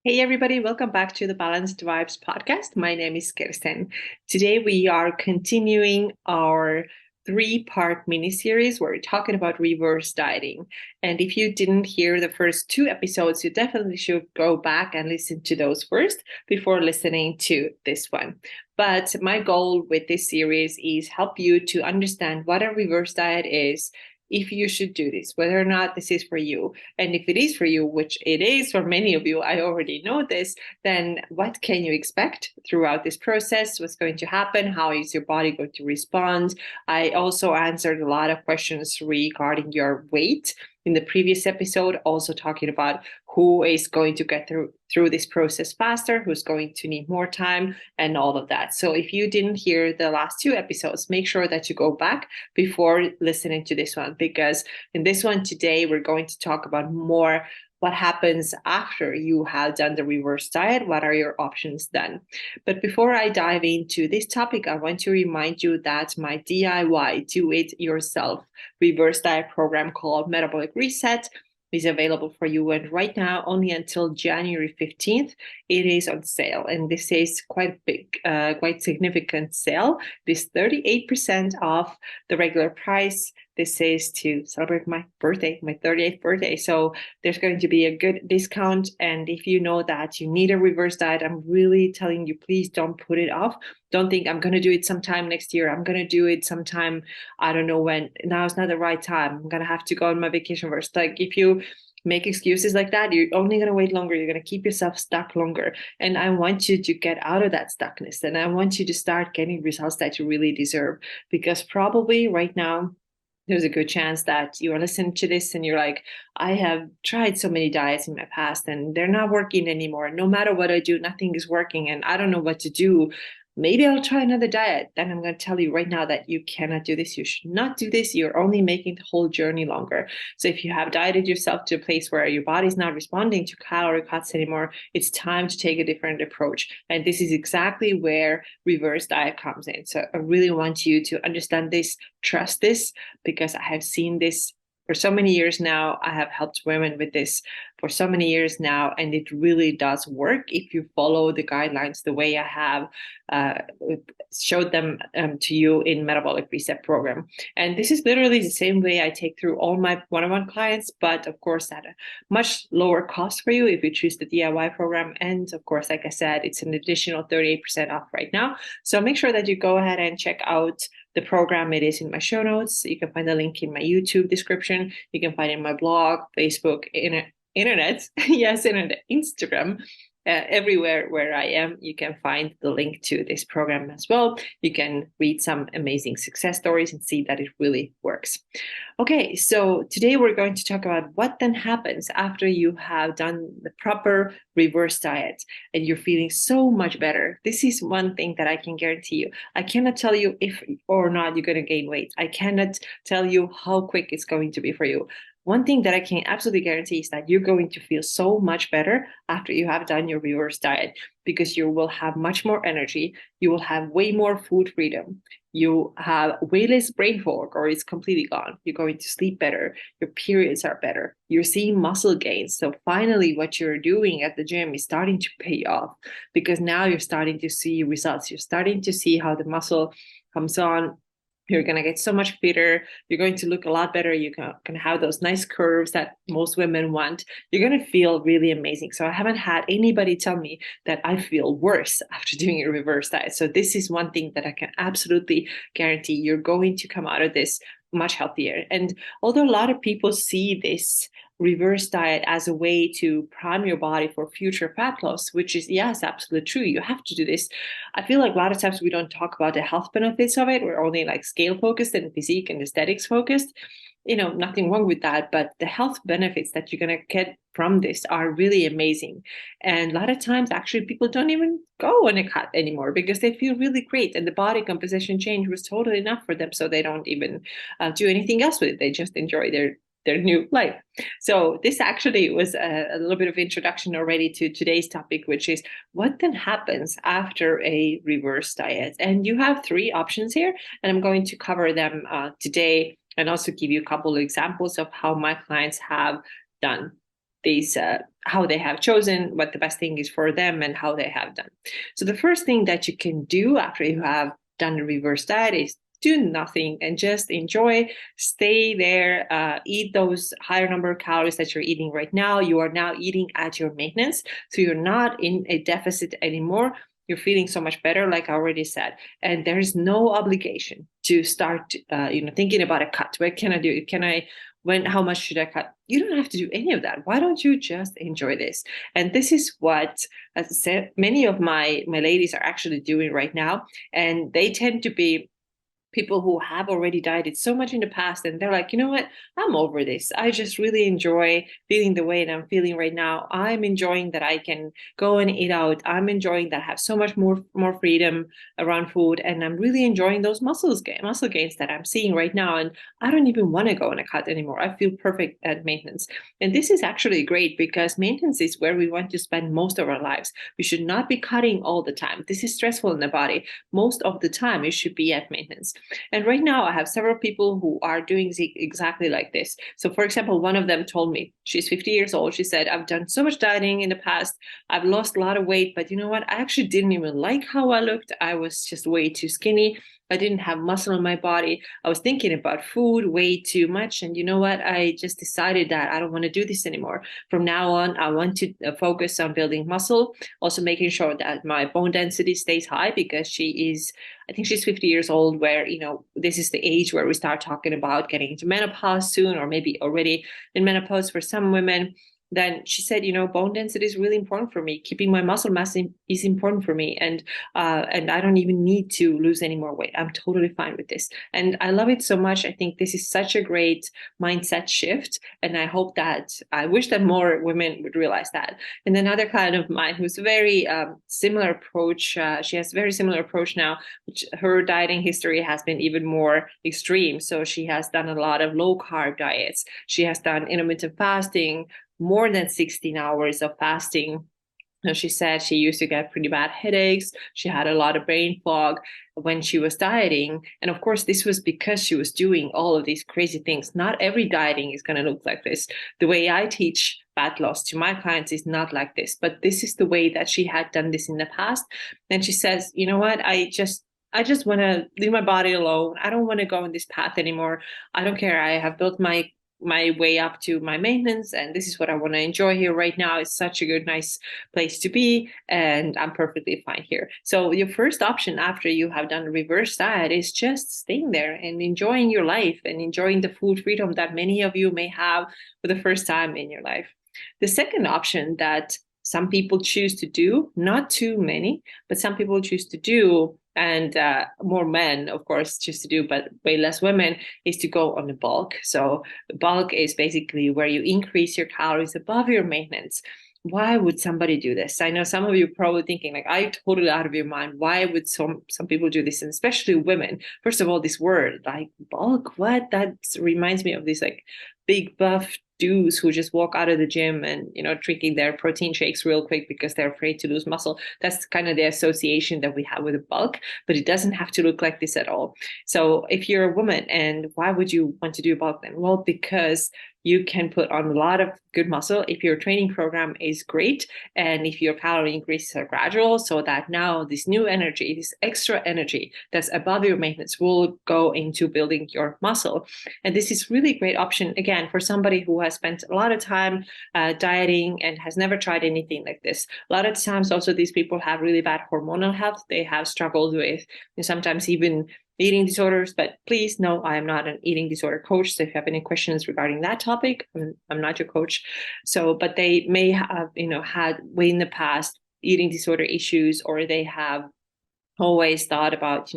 Hey everybody, welcome back to the Balanced Vibes podcast. My name is Kirsten. Today we are continuing our three-part mini-series where we're talking about reverse dieting. And if you didn't hear the first two episodes, you definitely should go back and listen to those first before listening to this one. But my goal with this series is help you to understand what a reverse diet is, if you should do this, whether or not this is for you. And if it is for you, which it is for many of you, I already know this, then what can you expect throughout this process? What's going to happen? How is your body going to respond? I also answered a lot of questions regarding your weight in the previous episode, also talking about who is going to get through this process faster, who's going to need more time, and all of that. So if you didn't hear the last two episodes, make sure that you go back before listening to this one, because in this one today, we're going to talk about more what happens after you have done the reverse diet. What are your options then? But before I dive into this topic, I want to remind you that my DIY, do it yourself reverse diet program called Metabolic Reset is available for you. And right now, only until January 15th, it is on sale. And this is quite big, quite significant sale. This 38% off the regular price. This is to celebrate my birthday, my 38th birthday. So there's going to be a good discount. And if you know that you need a reverse diet, I'm really telling you, please don't put it off. Don't think I'm going to do it sometime next year. I'm going to do it sometime, I don't know when. Now is not the right time. I'm going to have to go on my vacation first. Like if you make excuses like that, you're only going to wait longer. You're going to keep yourself stuck longer. And I want you to get out of that stuckness. And I want you to start getting results that you really deserve. Because probably right now, there's a good chance that you are listening to this and you're like, I have tried so many diets in my past and they're not working anymore. No matter what I do, nothing is working and I don't know what to do. Maybe I'll try another diet. Then I'm going to tell you right now that you cannot do this. You should not do this. You're only making the whole journey longer. So if you have dieted yourself to a place where your body's not responding to calorie cuts anymore, it's time to take a different approach. And this is exactly where reverse diet comes in. So I really want you to understand this, trust this, because I have seen this for so many years now. I have helped women with this for so many years now, and it really does work if you follow the guidelines the way I have showed them to you in Metabolic Reset program. And this is literally the same way I take through all my one-on-one clients, but of course at a much lower cost for you if you choose the DIY program. And of course, like I said, it's an additional 38% off right now. So make sure that you go ahead and check out the program. It is in my show notes. You can find the link in my YouTube description. You can find it in my blog, Facebook, internet, yes, internet, Instagram, everywhere where I am, you can find the link to this program as well. You can read some amazing success stories and see that it really works. Okay, so today we're going to talk about what then happens after you have done the proper reverse diet and you're feeling so much better. This is one thing that I can guarantee you. I cannot tell you if or not you're going to gain weight. I cannot tell you how quick it's going to be for you. One thing that I can absolutely guarantee is that you're going to feel so much better after you have done your reverse diet because you will have much more energy. You will have way more food freedom. You have way less brain fog or it's completely gone. You're going to sleep better. Your periods are better. You're seeing muscle gains. So finally, what you're doing at the gym is starting to pay off because now you're starting to see results. You're starting to see how the muscle comes on. You're going to get so much fitter. You're going to look a lot better. You're going to have those nice curves that most women want. You're going to feel really amazing. So I haven't had anybody tell me that I feel worse after doing a reverse diet. So this is one thing that I can absolutely guarantee. You're going to come out of this much healthier. And although a lot of people see this reverse diet as a way to prime your body for future fat loss, which is, yes, absolutely true. You have to do this. I feel like a lot of times we don't talk about the health benefits of it. We're only like scale focused and physique and aesthetics focused. You know, nothing wrong with that, but the health benefits that you're going to get from this are really amazing. And a lot of times, actually, people don't even go on a cut anymore because they feel really great. And the body composition change was totally enough for them. So they don't even do anything else with it. They just enjoy their new life. So this actually was a little bit of introduction already to today's topic, which is what then happens after a reverse diet. And you have three options here, and I'm going to cover them today and also give you a couple of examples of how my clients have done these how they have chosen what the best thing is for them and how they have done. So the first thing that you can do after you have done the reverse diet is do nothing and just enjoy, stay there, eat those higher number of calories that you're eating right now. You are now eating at your maintenance, so you're not in a deficit anymore. You're feeling so much better, like I already said, and there is no obligation to start thinking about a cut. What can I do? Can I how much should I cut? You don't have to do any of that. Why don't you just enjoy this? And this is what, as I said, many of my ladies are actually doing right now. And they tend to be people who have already dieted so much in the past, and they're like, you know what, I'm over this. I just really enjoy feeling the way that I'm feeling right now. I'm enjoying that I can go and eat out. I'm enjoying that I have so much more freedom around food, and I'm really enjoying those muscle gains that I'm seeing right now. And I don't even want to go on a cut anymore. I feel perfect at maintenance. And this is actually great because maintenance is where we want to spend most of our lives. We should not be cutting all the time. This is stressful in the body. Most of the time, it should be at maintenance. And right now, I have several people who are doing exactly like this. So, for example, one of them told me, she's 50 years old. She said, I've done so much dieting in the past. I've lost a lot of weight, but you know what? I actually didn't even like how I looked. I was just way too skinny. I didn't have muscle in my body. I was thinking about food way too much. And you know what? I just decided that I don't want to do this anymore. From now on, I want to focus on building muscle, also making sure that my bone density stays high because I think she's 50 years old, where, this is the age where we start talking about getting into menopause soon, or maybe already in menopause for some women. Then she said, bone density is really important for me. Keeping my muscle mass is important for me, and I don't even need to lose any more weight. I'm totally fine with this, and I love it so much. I think this is such a great mindset shift, and I wish that more women would realize that. And another client of mine who's very similar approach. She has very similar approach now, which her dieting history has been even more extreme. So she has done a lot of low carb diets. She has done intermittent fasting, more than 16 hours of fasting. She said she used to get pretty bad headaches. She had a lot of brain fog when she was dieting. And of course, this was because she was doing all of these crazy things. Not every dieting is going to look like this. The way I teach fat loss to my clients is not like this, but this is the way that she had done this in the past. And she says, you know what, I just want to leave my body alone. I don't want to go on this path anymore. I don't care. I have built my way up to my maintenance, and this is what I want to enjoy here right now. It's such a good, nice place to be, and I'm perfectly fine here. So your first option after you have done a reverse diet is just staying there and enjoying your life and enjoying the food freedom that many of you may have for the first time in your life. The second option that some people choose to do, not too many, but some people choose to do, and more men, of course, choose to do, but way less women, is to go on the bulk. So the bulk is basically where you increase your calories above your maintenance. Why would somebody do this? I know some of you are probably thinking, like, I'm totally out of your mind. Why would some people do this? And especially women. First of all, this word, like bulk, what? That reminds me of this like big buff dudes who just walk out of the gym and drinking their protein shakes real quick because they're afraid to lose muscle. That's kind of the association that we have with the bulk, but it doesn't have to look like this at all. So if you're a woman, and why would you want to do bulk then? Well, because you can put on a lot of good muscle if your training program is great, and if your calorie increases are gradual, so that now this new energy, this extra energy that's above your maintenance, will go into building your muscle. And this is really great option, again, for somebody who has spent a lot of time dieting and has never tried anything like this. A lot of times also these people have really bad hormonal health. They have struggled with sometimes even eating disorders, but please know I am not an eating disorder coach. So if you have any questions regarding that topic, I'm not your coach. So, but they may have, had way in the past eating disorder issues, or they have always thought about,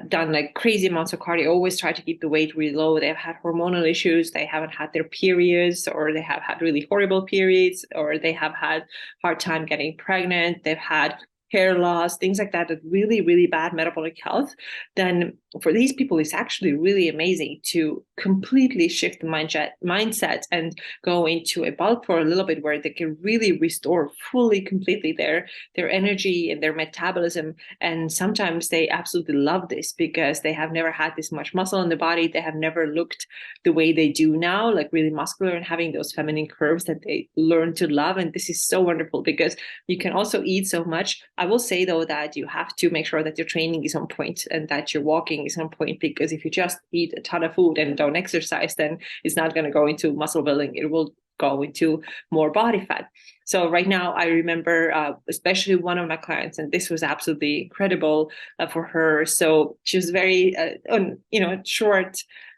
done like crazy amounts of cardio, always try to keep the weight really low. They've had hormonal issues. They haven't had their periods, or they have had really horrible periods, or they have had hard time getting pregnant. They've had hair loss, things like that, really, really bad metabolic health, then for these people, it's actually really amazing to completely shift the mindset and go into a bulk for a little bit where they can really restore fully, completely their energy and their metabolism. And sometimes they absolutely love this because they have never had this much muscle in the body. They have never looked the way they do now, like really muscular and having those feminine curves that they learn to love. And this is so wonderful because you can also eat so much. I will say though that you have to make sure that your training is on point and that your walking is on point, because if you just eat a ton of food and don't exercise, then it's not going to go into muscle building. It will go into more body fat. So right now, I remember especially one of my clients, and this was absolutely incredible for her. So she was very,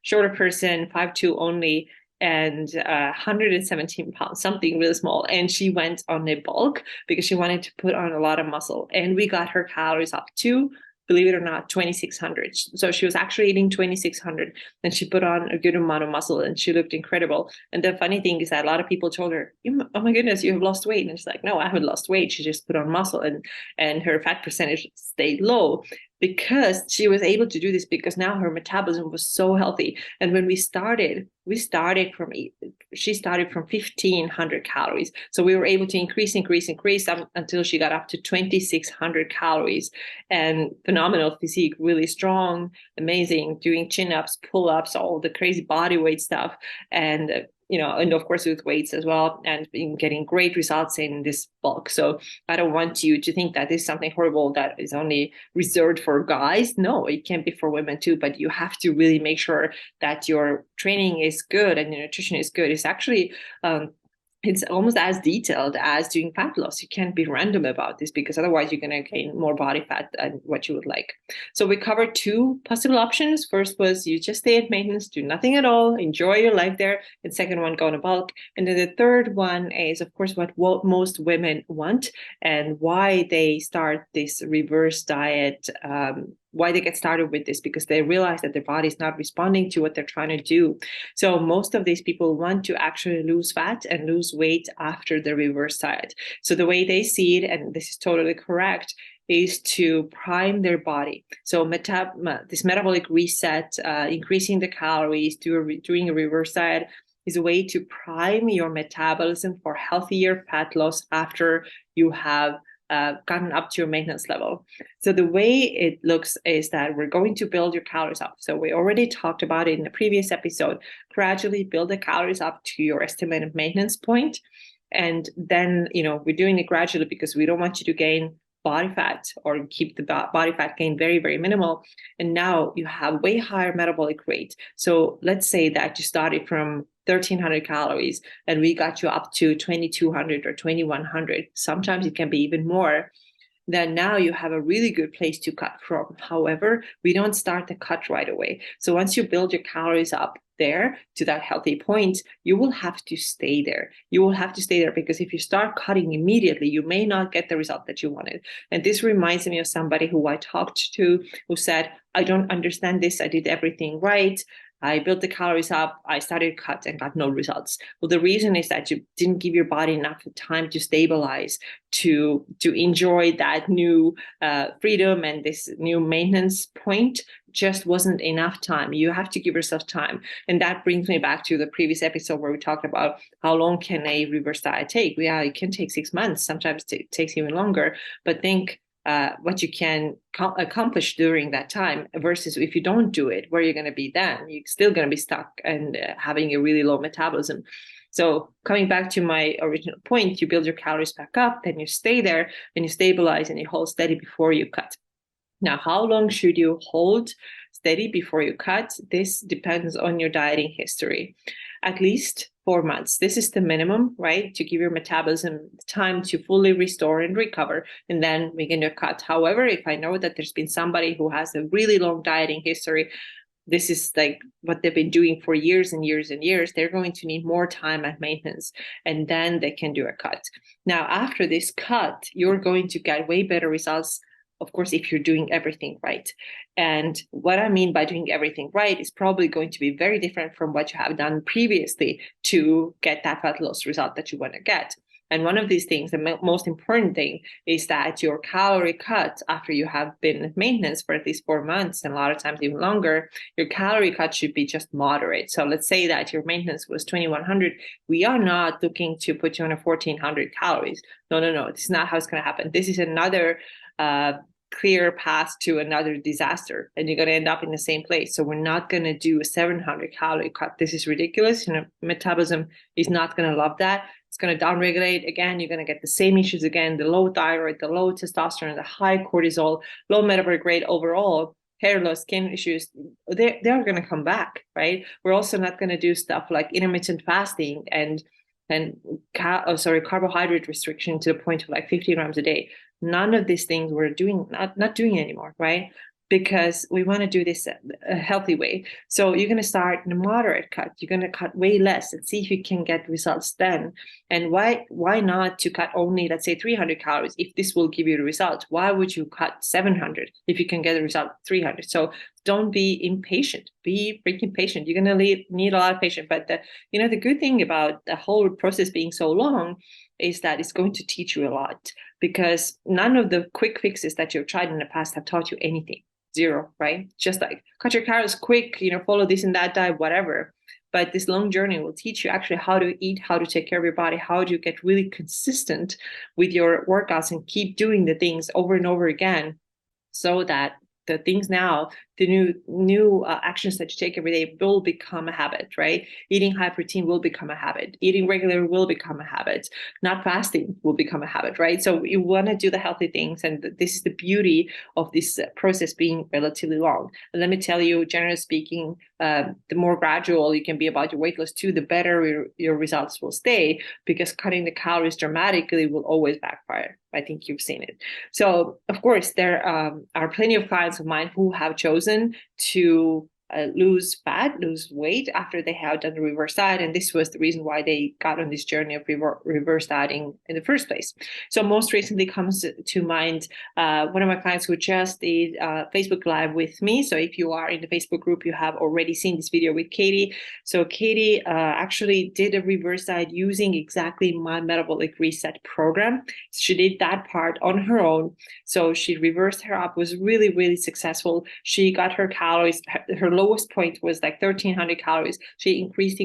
shorter person, 5'2" only, and 117 pounds, something really small. And she went on a bulk because she wanted to put on a lot of muscle. And we got her calories up to, believe it or not, 2,600. So she was actually eating 2,600 and she put on a good amount of muscle and she looked incredible. And the funny thing is that a lot of people told her, oh my goodness, you have lost weight. And she's like, no, I haven't lost weight. She just put on muscle, and her fat percentage stayed low because she was able to do this because now her metabolism was so healthy. And when she started from 1,500 calories. So we were able to increase until she got up to 2,600 calories, and phenomenal physique, really strong, amazing, doing chin-ups, pull-ups, all the crazy body weight stuff. And and of course with weights as well, and getting great results in this bulk. So I don't want you to think that this is something horrible that is only reserved for guys. No, it can be for women too, but you have to really make sure that your training is good and your nutrition is good. It's actually it's almost as detailed as doing fat loss. You can't be random about this because otherwise you're going to gain more body fat than what you would like. So we covered two possible options. First was you just stay at maintenance, do nothing at all, enjoy your life there. And second one, go on a bulk. And then the third one is, of course, what most women want and why they start this reverse diet, why they get started with this, because they realize that their body is not responding to what they're trying to do. So most of these people want to actually lose fat and lose weight after the reverse diet. So the way they see it, and this is totally correct, is to prime their body. So this metabolic reset, increasing the calories, doing a reverse diet is a way to prime your metabolism for healthier fat loss after you have gotten up to your maintenance level. So the way it looks is that we're going to build your calories up. So we already talked about it in the previous episode. Gradually build the calories up to your estimated maintenance point. And then, we're doing it gradually because we don't want you to gain body fat or keep the body fat gain very, very minimal. And now you have way higher metabolic rate. So let's say that you started from 1,300 calories and we got you up to 2,200 or 2,100. Sometimes it can be even more. Then now you have a really good place to cut from. However, we don't start the cut right away. So once you build your calories up there to that healthy point, you will have to stay there. You will have to stay there because if you start cutting immediately, you may not get the result that you wanted. And this reminds me of somebody who I talked to who said, I don't understand this. I did everything right. I built the calories up, I started cut and got no results. Well, the reason is that you didn't give your body enough time to stabilize, to enjoy that new freedom and this new maintenance point. Just wasn't enough time. You have to give yourself time. And that brings me back to the previous episode where we talked about how long can a reverse diet take? Yeah, it can take 6 months. Sometimes it takes even longer. But think what you can accomplish during that time versus if you don't do it, where you're going to be then. You're still going to be stuck and having a really low metabolism. So coming back to my original point, you build your calories back up, then you stay there and you stabilize and you hold steady before you cut. Now, how long should you hold steady before you cut? This depends on your dieting history. At least 4 months. This is the minimum, right? To give your metabolism time to fully restore and recover, and then we can do a cut. However, if I know that there's been somebody who has a really long dieting history, this is like what they've been doing for years and years and years, they're going to need more time at maintenance, and then they can do a cut. Now, after this cut, you're going to get way better results, of course, if you're doing everything right. And what I mean by doing everything right is probably going to be very different from what you have done previously to get that fat loss result that you want to get. And one of these things, the most important thing, is that your calorie cut after you have been maintenance for at least 4 months, and a lot of times even longer, your calorie cut should be just moderate. So let's say that your maintenance was 2100. We are not looking to put you on a 1400 calories. No. This is not how it's going to happen. This is another clear path to another disaster, and you're going to end up in the same place. So we're not going to do a 700 calorie cut. This is ridiculous. Metabolism is not going to love that. It's going to downregulate again. You're going to get the same issues again: the low thyroid, the low testosterone, the high cortisol, low metabolic rate overall, hair loss, skin issues. They're going to come back, right? We're also not going to do stuff like intermittent fasting and carbohydrate restriction to the point of like 50 grams a day. None of these things we're doing, not doing anymore, right? Because we want to do this a healthy way. So you're going to start in a moderate cut. You're going to cut way less and see if you can get results then. And why not to cut only, let's say, 300 calories if this will give you the result? Why would you cut 700 if you can get the result 300? So don't be impatient. Be freaking patient. You're going to need a lot of patience. But the good thing about the whole process being so long is that it's going to teach you a lot, because none of the quick fixes that you've tried in the past have taught you anything. Zero, right? Just like cut your calories quick, follow this and that diet, whatever. But this long journey will teach you actually how to eat, how to take care of your body, how to get really consistent with your workouts and keep doing the things over and over again, so that the things now, the new actions that you take every day will become a habit, right? Eating high protein will become a habit. Eating regular will become a habit. Not fasting will become a habit, right? So you want to do the healthy things, and this is the beauty of this process being relatively long. And let me tell you, generally speaking, the more gradual you can be about your weight loss too, the better your results will stay, because cutting the calories dramatically will always backfire. I think you've seen it. So, of course, there are plenty of clients of mine who have chosen to lose weight after they have done the reverse diet. And this was the reason why they got on this journey of reverse dieting in the first place. So most recently comes to mind one of my clients who just did Facebook Live with me. So if you are in the Facebook group, you have already seen this video with Katie. So Katie actually did a reverse diet using exactly my metabolic reset program. She did that part on her own. So she reversed her up, was really, really successful. She got her calories, her lowest point was like 1,300 calories. She increased.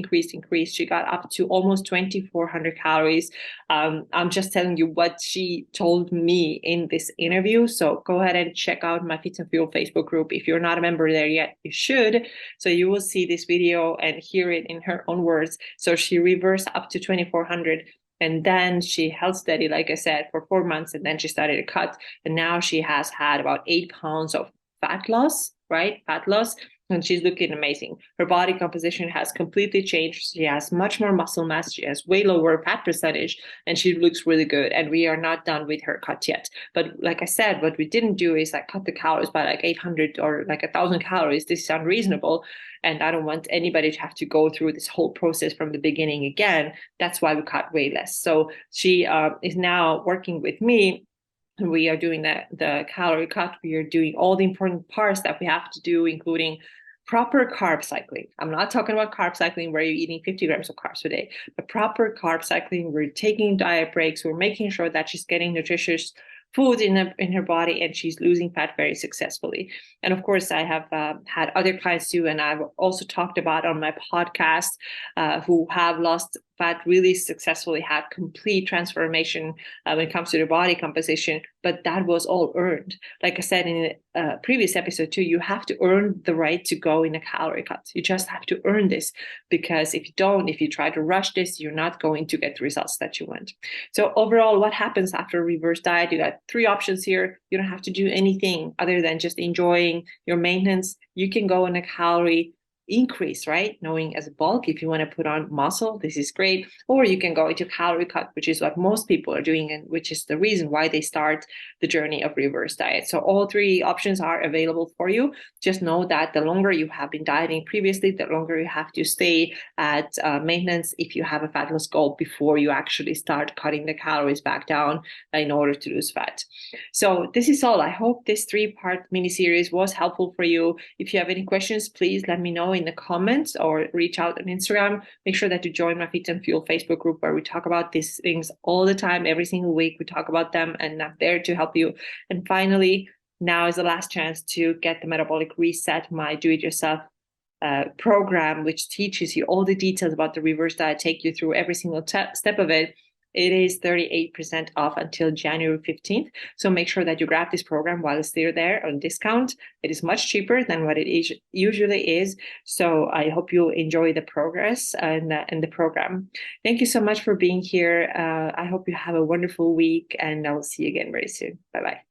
She got up to almost 2,400 calories. I'm just telling you what she told me in this interview. So go ahead and check out my Fit and Fuel Facebook group. If you're not a member there yet, you should. So you will see this video and hear it in her own words. So she reversed up to 2,400. And then she held steady, like I said, for 4 months. And then she started to cut. And now she has had about 8 pounds of fat loss, right? Fat loss. And she's looking amazing. Her body composition has completely changed. She has much more muscle mass. She has way lower fat percentage, and she looks really good. And we are not done with her cut yet. But like I said, what we didn't do is like cut the calories by like 800 or like 1,000 calories. This is unreasonable. And I don't want anybody to have to go through this whole process from the beginning again. That's why we cut way less. So she is now working with me. We are doing the calorie cut. We are doing all the important parts that we have to do, including proper carb cycling. I'm not talking about carb cycling where you're eating 50 grams of carbs a day, but proper carb cycling. We're taking diet breaks. We're making sure that she's getting nutritious food in her body, and she's losing fat very successfully. And of course, I have had other clients too, and I've also talked about on my podcast who have lost fat really successfully, had complete transformation when it comes to their body composition, but that was all earned. Like I said in a previous episode too, you have to earn the right to go in a calorie cut. You just have to earn this, because if you try to rush this, you're not going to get the results that you want. So overall, what happens after a reverse diet? You got 3 options here. You don't have to do anything other than just enjoying your maintenance. You can go in a calorie increase, right? Knowing as a bulk, if you want to put on muscle, this is great. Or you can go into calorie cut, which is what most people are doing, and which is the reason why they start the journey of reverse diet. So all 3 options are available for you. Just know that the longer you have been dieting previously, the longer you have to stay at maintenance if you have a fat loss goal before you actually start cutting the calories back down in order to lose fat. So this is all. I hope this 3-part mini series was helpful for you. If you have any questions, please let me know in the comments or reach out on Instagram. Make sure that you join my Fit and Fuel Facebook group where we talk about these things all the time. Every single week we talk about them, and I'm there to help you. And finally, now is the last chance to get the Metabolic Reset, my do-it-yourself program, which teaches you all the details about the reverse diet, take you through every single step of it. It is 38% off until January 15th. So make sure that you grab this program while it's still there on discount. It is much cheaper than what it usually is. So I hope you enjoy the progress and the program. Thank you so much for being here. I hope you have a wonderful week, and I will see you again very soon. Bye-bye.